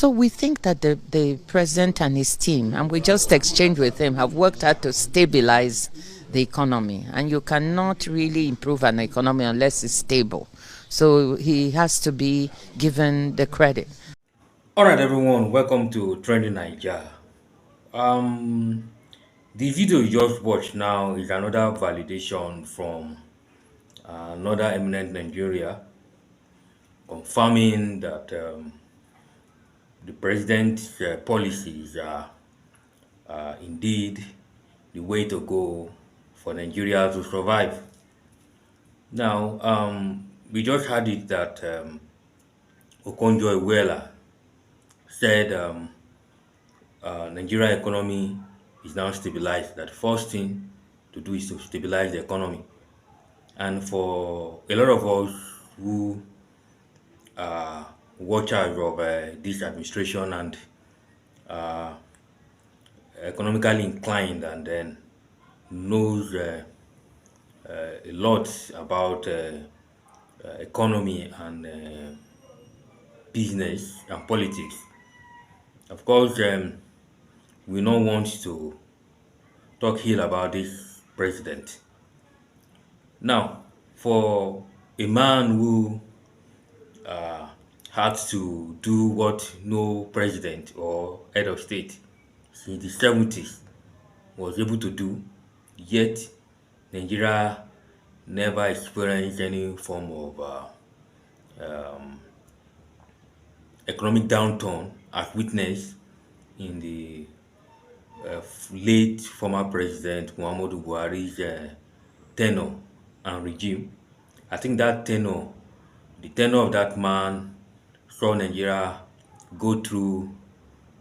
So we think that the president and his team, and we just exchanged with him, have worked hard to stabilize the economy. And you cannot really improve an economy unless it's stable. So he has to be given the credit. All right, everyone, welcome to Trending Nigeria. The video you just watched now is another validation from another eminent Nigeria confirming that the president's policies are indeed the way to go for Nigeria to survive. Now, we just had it that Okonjo-Iweala said Nigeria economy is now stabilized. That the first thing to do is to stabilize the economy. And for a lot of us who are watchers of this administration and uh, economically inclined and then knows a lot about economy and business and politics, of course, we don't want to talk ill about this president. Now, for a man who uh, had to do what no president or head of state since the 70s was able to do, yet Nigeria never experienced any form of economic downturn as witnessed in the late former president Muhammadu Buhari's tenure and regime. I think that tenure, the tenure of that man, saw Nigeria go through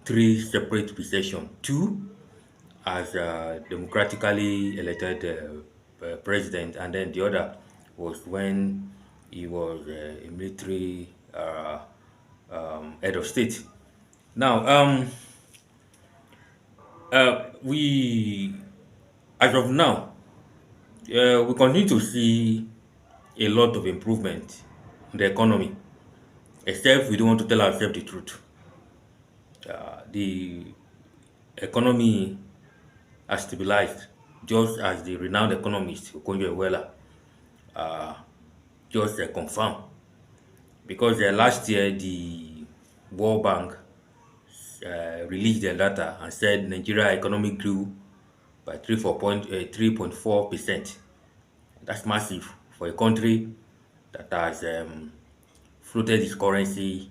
three separate recessions. Two as a democratically elected president, and then the other was when he was a military head of state. Now, we as of now, we continue to see a lot of improvement in the economy, except we don't want to tell ourselves the truth. The economy has stabilized, just as the renowned economist Okonjo-Iweala uh, just confirmed. Because last year the World Bank released their data and said Nigeria economy grew by 3.4%. That's massive for a country that has floated its currency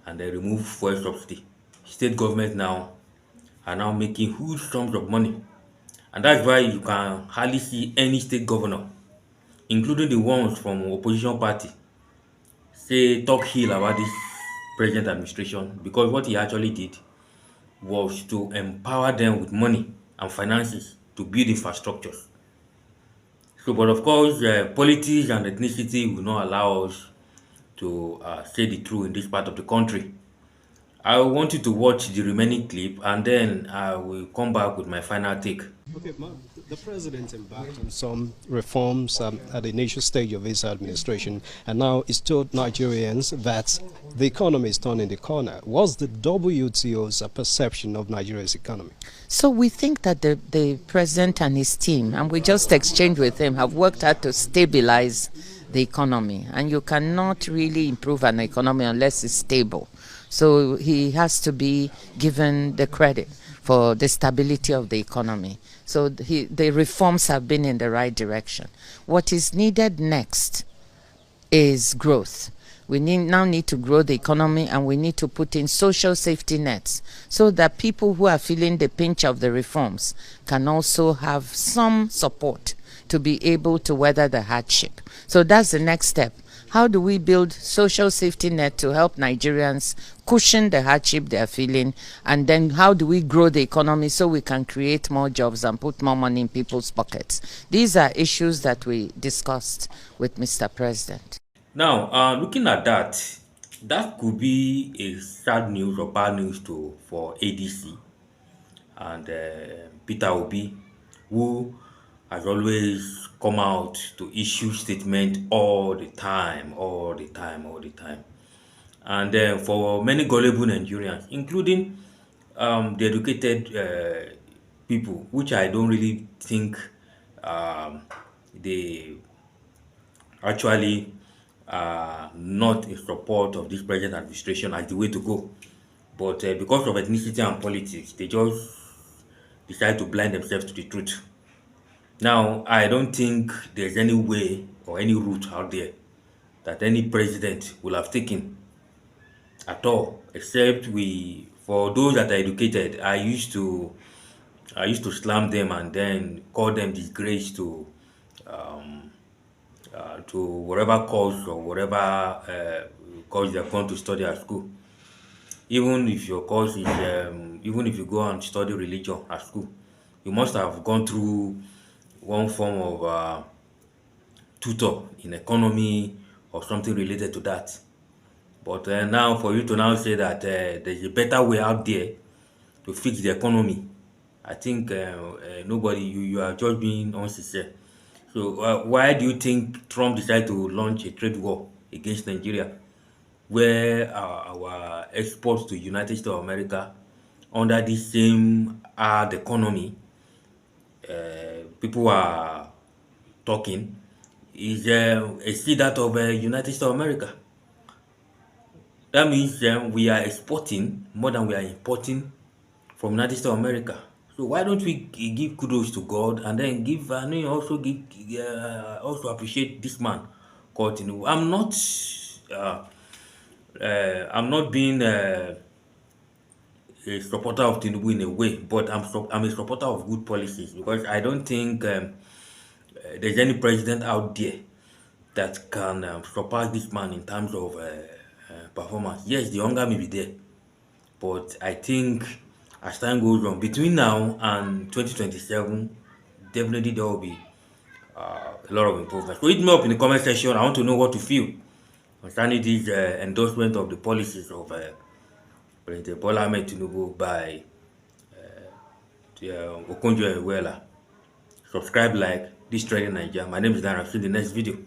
and they removed fuel subsidy. State government now are now making huge sums of money, and that's why you can hardly see any state governor, including the ones from opposition party, say talk hill about this present administration, because what he actually did was to empower them with money and finances to build infrastructures. So, but of course, politics and ethnicity will not allow us to say the truth in this part of the country. I want you to watch the remaining clip and then I will come back with my final take. Okay, the president embarked on some reforms at the initial stage of his administration, and now he's told Nigerians that the economy is turning the corner. What's the WTO's perception of Nigeria's economy? So we think that the president and his team, and we just exchanged with him, have worked hard to stabilize the economy. And you cannot really improve an economy unless it's stable. So he has to be given the credit for the stability of the economy. So the reforms have been in the right direction. What is needed next is growth. We now need to grow the economy, and we need to put in social safety nets so that people who are feeling the pinch of the reforms can also have some support to be able to weather the hardship. So that's the next step. How do we build social safety net to help Nigerians cushion the hardship they're feeling? And then how do we grow the economy so we can create more jobs and put more money in people's pockets? These are issues that we discussed with Mr. President. Now, looking at that, that could be a sad news or bad news to for ADC and Peter Obi, who has always come out to issue statement all the time, all the time, all the time. And then for many gullible Nigerians, including the educated people, which I don't really think they actually not in support of this present administration as the way to go. But because of ethnicity and politics, they just decide to blind themselves to the truth. Now, I don't think there's any way or any route out there that any president will have taken at all, except we, for those that are educated, I used to slam them and then call them disgrace um, to whatever course or whatever course they have gone to study at school. Even if your course is, even if you go and study religion at school, you must have gone through one form of tutor in economy or something related to that. But now, for you to now say that there's a better way out there to fix the economy, I think nobody, you are just being unsincere. So, why do you think Trump decided to launch a trade war against Nigeria, where our exports to United States of America under this same hard economy, people are talking, is exceed that of United States of America? That means we are exporting more than we are importing from United States of America. So why don't we give kudos to God and then give and also give also appreciate this man called Tinubu? Uh, I'm not being a supporter of Tinubu in a way, but I'm a supporter of good policies because I don't think there's any president out there that can surpass this man in terms of performance. Yes, the hunger may be there, but I think as time goes on, between now and 2027, definitely there will be a lot of improvement. So hit me up in the comment section. I want to know what you feel concerning this endorsement of the policies of President Bola Ahmed Tinubu by Okonjo-Iweala. Subscribe, like this trending Nigeria. My name is Dan. I'll see you in the next video.